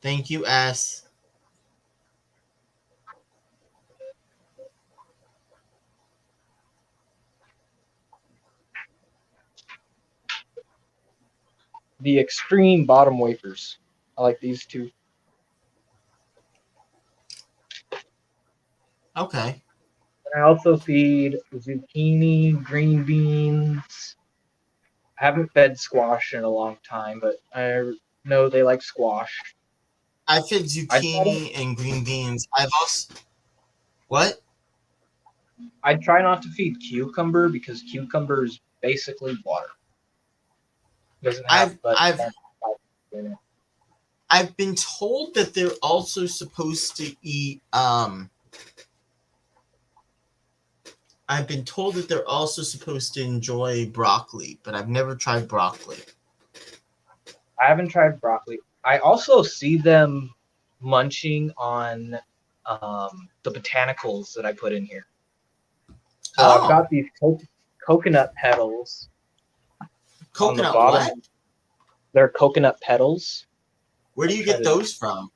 Thank you, S. The extreme bottom wafers. I like these 2. Okay. And I also feed zucchini, green beans. I haven't fed squash in a long time, but I know they like squash. I fed zucchini and green beans. I've also. What? I try not to feed cucumber because cucumber is basically water. It doesn't have much in it. I've been told that they're also supposed to eat. I've been told that they're also supposed to enjoy broccoli, but I've never tried broccoli. I haven't tried broccoli. I also see them munching on the botanicals that I put in here. So I've got these coconut petals on the Coconut bottom. what? They're coconut petals. Where do you get those from?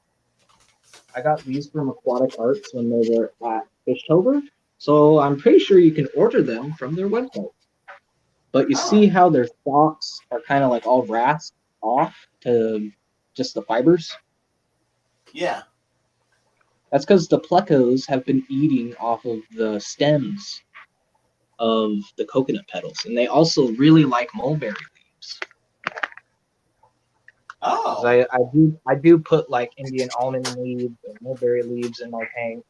I got these from Aquatic Arts when they were at Fishtober, so I'm pretty sure you can order them from their website. But you see how their stalks are kind of like all rasped off to just the fibers? Yeah. That's because the plecos have been eating off of the stems of the coconut petals, and they also really like mulberry leaves. Oh. I do put like Indian almond leaves and mulberry leaves in my tank.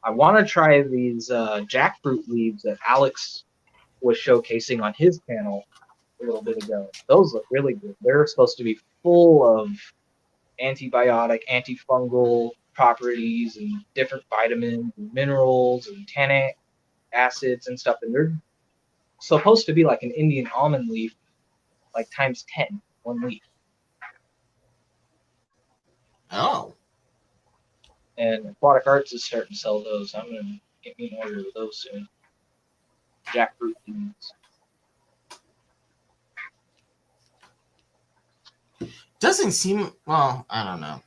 I want to try these jackfruit leaves that Alex was showcasing on his channel a little bit ago. Those look really good. They're supposed to be full of antibiotic, antifungal properties and different vitamins and minerals and tannic acids and stuff. And they're supposed to be like an Indian almond leaf, like times 10, one leaf. Oh. And Aquatic Arts is starting to sell those. I'm going to get me an order of those soon. Jackfruit leaves. Doesn't seem, well, I don't know.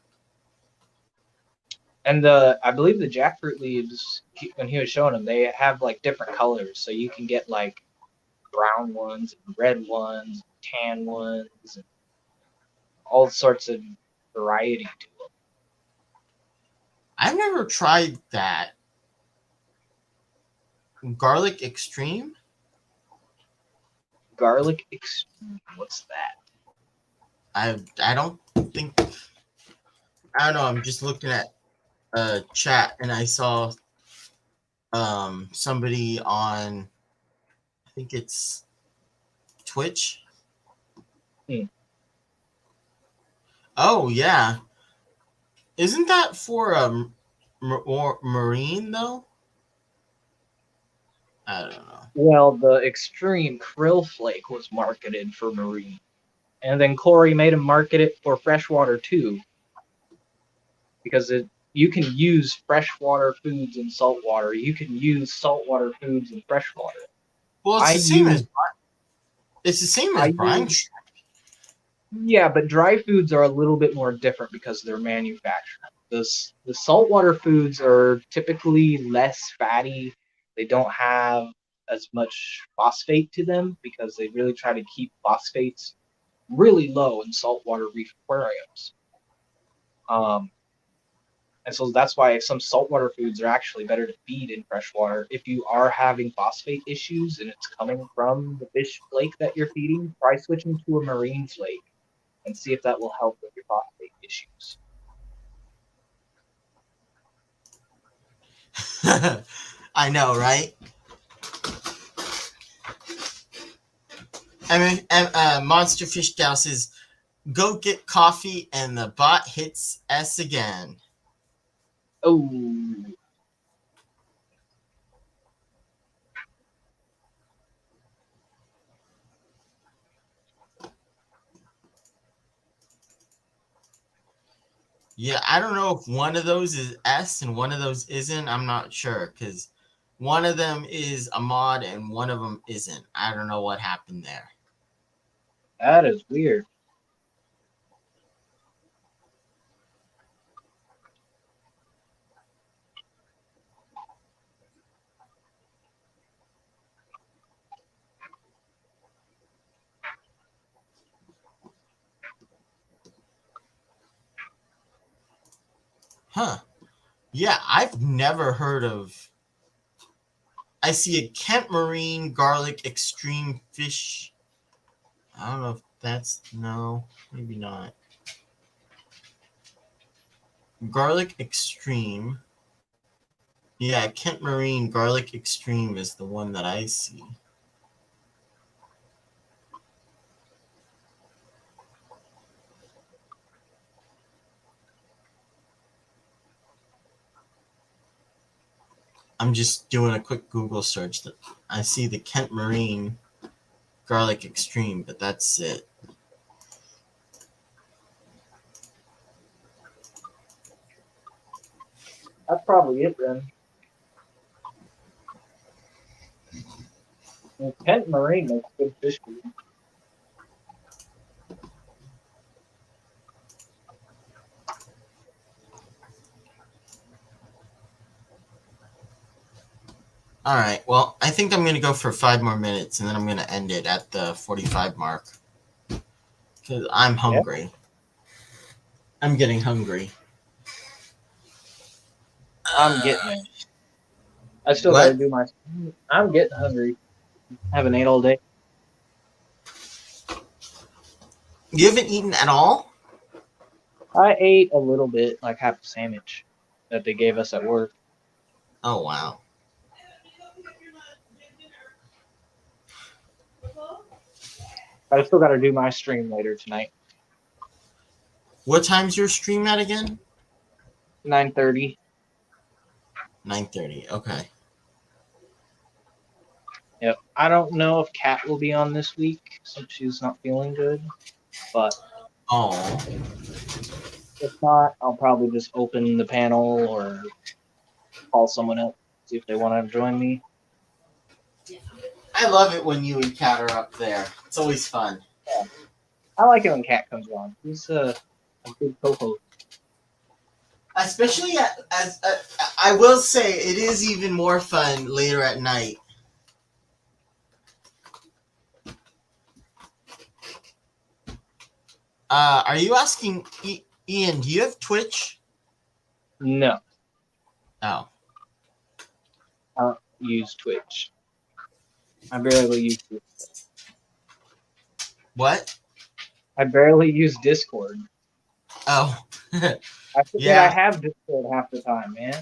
And I believe the jackfruit leaves, when he was showing them, they have like different colors. So you can get like brown ones, and red ones, tan ones, and all sorts of variety to them. I've never tried that. Garlic Extreme? Garlic Extreme. What's that? I don't think, I don't know, I'm just looking at chat and I saw somebody on, I think it's Twitch. Oh yeah, isn't that for marine though? I don't know. Well, the Extreme Krill Flake was marketed for marine, and then Corey made him market it for freshwater too, because you can use freshwater foods in saltwater. You can use saltwater foods in freshwater. Well, it's the same as brine shrimp. Yeah, but dry foods are a little bit more different because they're manufactured. The saltwater foods are typically less fatty. They don't have as much phosphate to them because they really try to keep phosphates really low in saltwater reef aquariums. And so that's why some saltwater foods are actually better to feed in freshwater. If you are having phosphate issues and it's coming from the fish flake that you're feeding, try switching to a marine flake and see if that will help with your phosphate issues. I know, right? I mean, Monster Fish Gal says, "Go get coffee," and the bot hits S again. Oh. Yeah, I don't know if one of those is S and one of those isn't. I'm not sure because one of them is a mod and one of them isn't. I don't know what happened there. That is weird. Huh. Yeah, I've never heard of. I see a Kent Marine Garlic Extreme Fish. I don't know if that's. No, maybe not. Garlic Extreme. Yeah, Kent Marine Garlic Extreme is the one that I see. I'm just doing a quick Google search. That I see the Kent Marine Garlic Extreme, but that's it. That's probably it then. And Kent Marine makes good fish food. All right. Well, I think I'm going to go for 5 more minutes and then I'm going to end it at the 45 mark because I'm Yeah. hungry. I'm getting hungry. I'm getting there. I still got to What? do my. I'm getting hungry. Haven't ate all day. You haven't eaten at all? I ate a little bit, like half a sandwich that they gave us at work. Oh, wow. But I still got to do my stream later tonight. What time's your stream at again? 9:30. 9:30. Okay. Yep. I don't know if Kat will be on this week since she's not feeling good. But Oh. if not, I'll probably just open the panel or call someone else, see if they want to join me. I love it when you and Kat are up there. It's always fun. Yeah. I like it when Kat comes on. He's a good co-host. Especially as I will say, it is even more fun later at night. Are you asking Ian? Do you have Twitch? No, Oh, I don't use Twitch. I barely use it. what? I barely use Discord. Oh, I forget yeah. I have Discord half the time, man.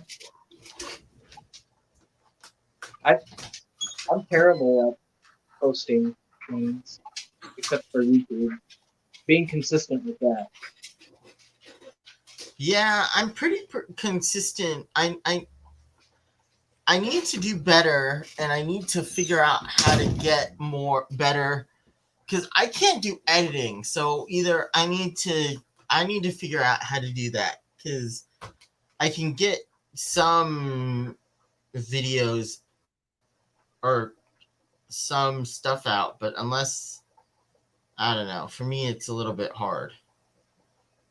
I'm terrible at posting things, except for YouTube. Being consistent with that. Yeah, I'm pretty consistent. I need to do better, and I need to figure out how to get better because I can't do editing. So either I need to figure out how to do that because I can get some videos or some stuff out, but unless I don't know, for me it's a little bit hard.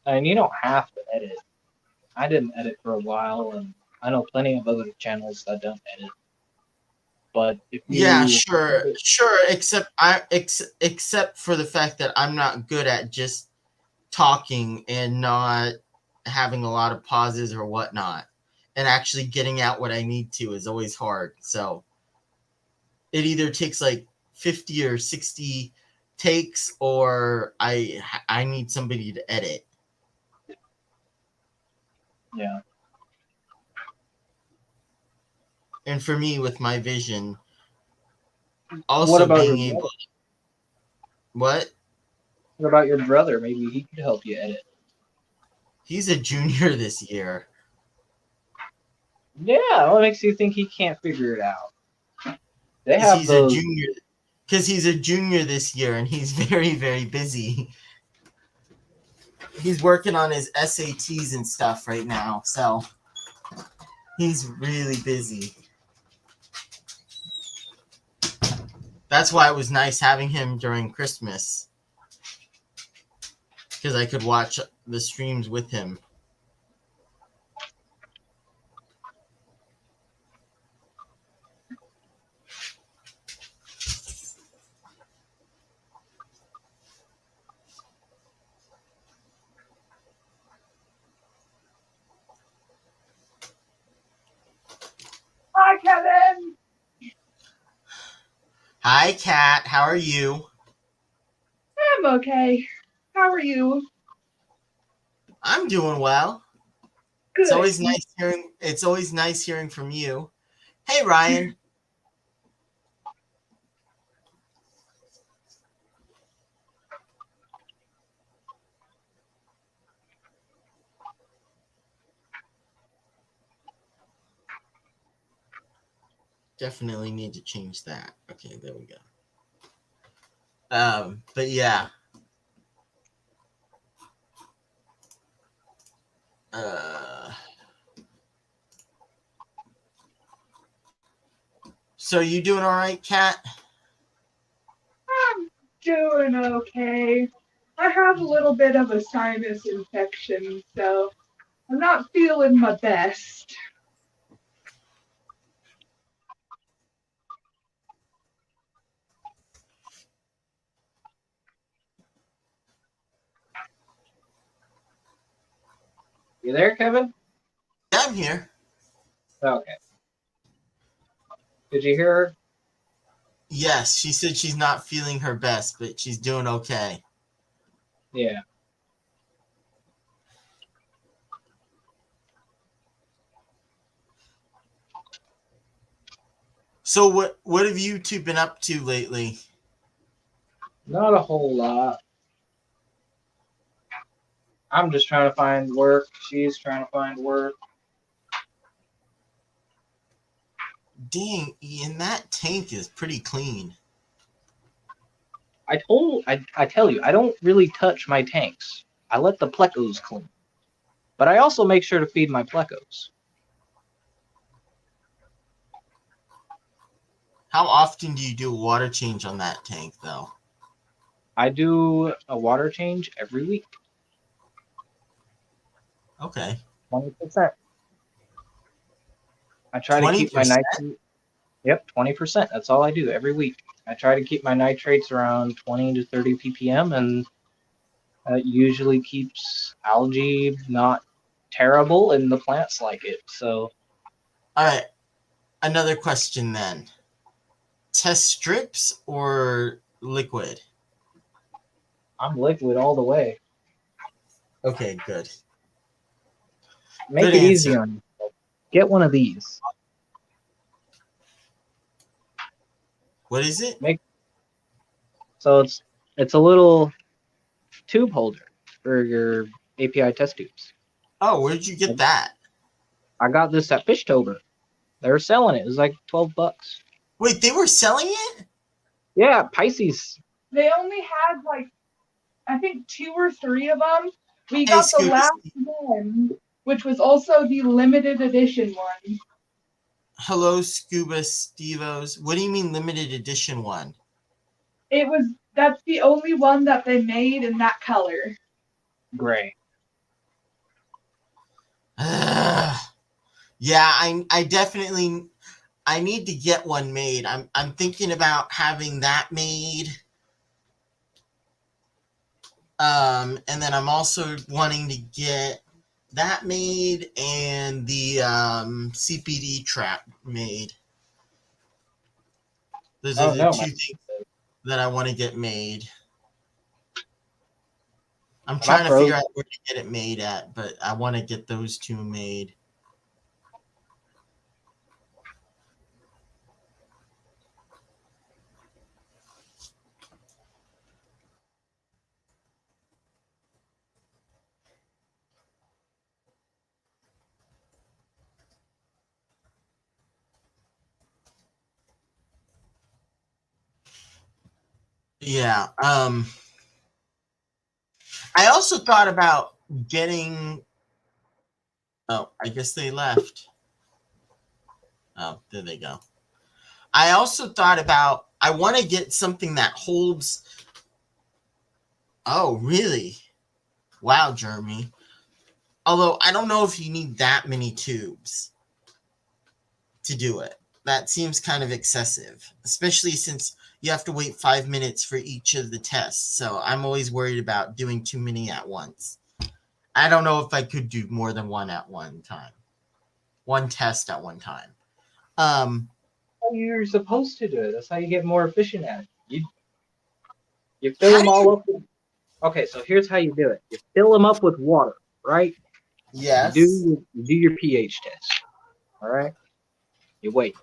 And you don't have to edit. I didn't edit for a while, and I know plenty of other channels that don't edit. But if Yeah, you sure, except for the fact that I'm not good at just talking and not having a lot of pauses or whatnot, and actually getting out what I need to is always hard. So it either takes like 50 or 60 takes, or I need somebody to edit. yeah. And for me, with my vision, What also about your being brother? able, what? What about your brother? Maybe he could help you edit. He's a junior this year. Yeah, what makes you think he can't figure it out? They Because have he's a those. junior. Because he's a junior this year, and he's very, very busy. He's working on his SATs and stuff right now, so he's really busy. That's why it was nice having him during Christmas, because I could watch the streams with him. Hi, Kevin. Hi, Kat. How are you? I'm okay. How are you? I'm doing well. Good. It's always nice hearing. It's always nice hearing from you. Hey, Ryan. Definitely need to change that. Okay, there we go. But yeah. So you doing all right, Kat? doing okay. I have a little bit of a sinus infection, so I'm not feeling my best. You there, Kevin? Yeah, I'm here. Okay. Did you hear her? Yes, she said she's not feeling her best, but she's doing okay. Yeah. So what have you two been up to lately? Not a whole lot. I'm just trying to find work. She's trying to find work. Dang, Ian, that tank is pretty clean. I tell you, I don't really touch my tanks. I let the plecos clean. But I also make sure to feed my plecos. How often do you do a water change on that tank, though? I do a water change every week. Okay. 20%. I try to keep my 20%? nitrates. Yep, 20%. That's all I do every week. I try to keep my nitrates around 20 to 30 ppm, and that usually keeps algae not terrible, and the plants like it. So, All right. Another question then. Test strips or liquid? I'm liquid all the way. Okay, good. Make Good it easy answer. on yourself. Get one of these. What is it? So it's a little tube holder for your API test tubes. Oh, where'd you get that? I got this at Fishtober. They were selling it. It was like $12. Wait, they were selling it? Yeah, Pisces. They only had like, I think 2 or 3 of them. We Hey, got the Scuba last Steve. one, which was also the limited edition one. Hello, Scuba Stevos. What do you mean limited edition one? That's the only one that they made in that color. Gray. Yeah, I definitely I need to get one made. I'm thinking about having that made. And then I'm also wanting to get that made and the CPD trap made. Those are Oh the no, two things that I want to get made. I'm my trying to pros. figure out where to get it made at, but I want to get those two made. Yeah. I also thought about getting. Oh, I guess they left. Oh, there they go. I also thought about. I want to get something that holds. Oh, really? Wow, Jeremy. Although I don't know if you need that many tubes to do it. That seems kind of excessive, especially since you have to wait 5 minutes for each of the tests. So I'm always worried about doing too many at once. I don't know if I could do more than one at one time. One test at one time. You're supposed to do it. That's how you get more efficient at it. You fill them all up. Okay, so here's how you do it. You fill them up with water, right? Yes. You do your pH test. All right. You wait.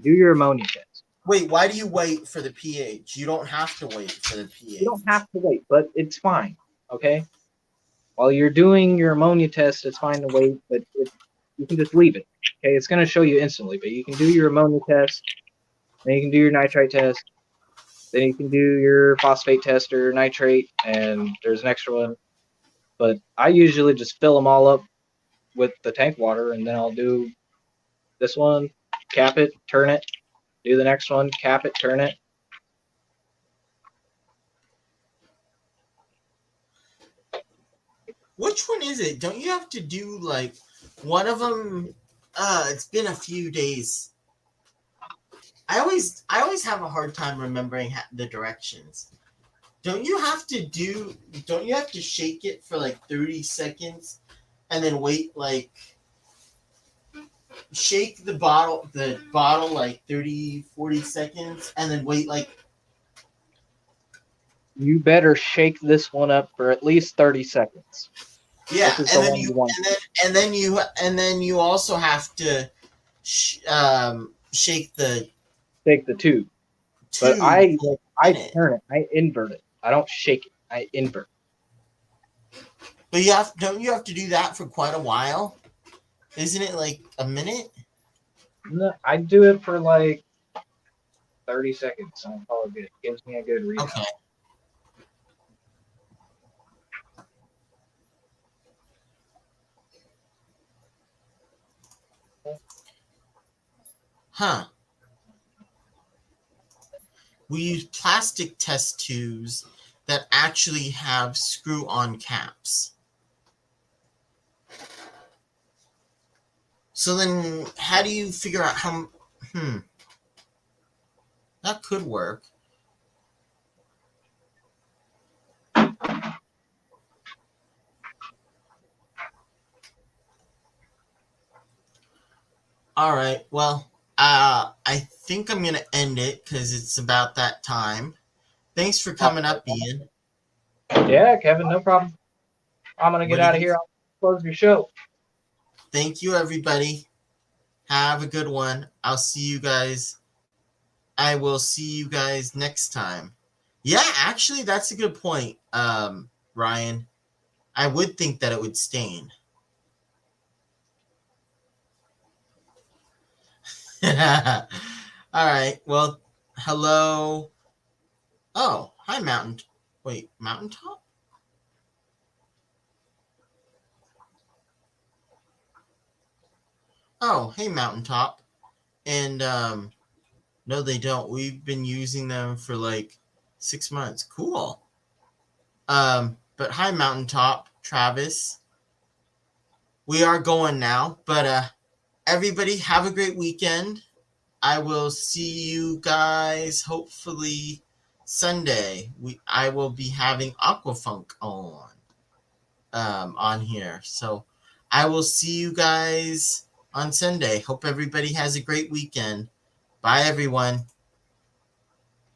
Do your ammonia test. Wait, why do you wait for the pH? You don't have to wait for the pH. You don't have to wait, but it's fine. Okay. While you're doing your ammonia test, it's fine to wait, but you can just leave it. Okay, it's going to show you instantly, but you can do your ammonia test, then you can do your nitrite test, then you can do your phosphate test or nitrate, and there's an extra one. But I usually just fill them all up with the tank water, and then I'll do this one, cap it, turn it, do the next one, cap it, turn it. Which one is it? Don't you have to do like one of them? It's been a few days. I always have a hard time remembering the directions. Don't you have to shake it for like 30 seconds and then wait like shake the bottle like 30 40 seconds and then wait like You better shake this one up for at least 30 seconds. yeah, This is and the then one you you want. and then you also have to shake the Take the tube. tube. But I in it. turn it. I invert it. I don't shake it. I invert. But don't you have to do that for quite a while? Isn't it like a minute? No, I do it for like 30 seconds. I'm probably good. Gives me a good read. Okay. Huh. We use plastic test tubes that actually have screw-on caps. So then how do you figure out how that could work. All right. Well, I think I'm going to end it because it's about that time. Thanks for coming up, Ian. Yeah, Kevin, no problem. I'm going to get out of here. I'll close your show. Thank you, everybody. Have a good one. I'll see you guys. I will see you guys next time. Yeah, actually, that's a good point, Ryan. I would think that it would stain. All right. Well, hello. Oh, hi, Mountain. Wait, Mountaintop? Oh, hey, Mountaintop. And no, they don't. We've been using them for like 6 months. Cool. But hi, Mountaintop, Travis. We are going now, but everybody have a great weekend. I will see you guys hopefully Sunday. I will be having Aquafunk on here. So I will see you guys on Sunday. Hope everybody has a great weekend. Bye, everyone.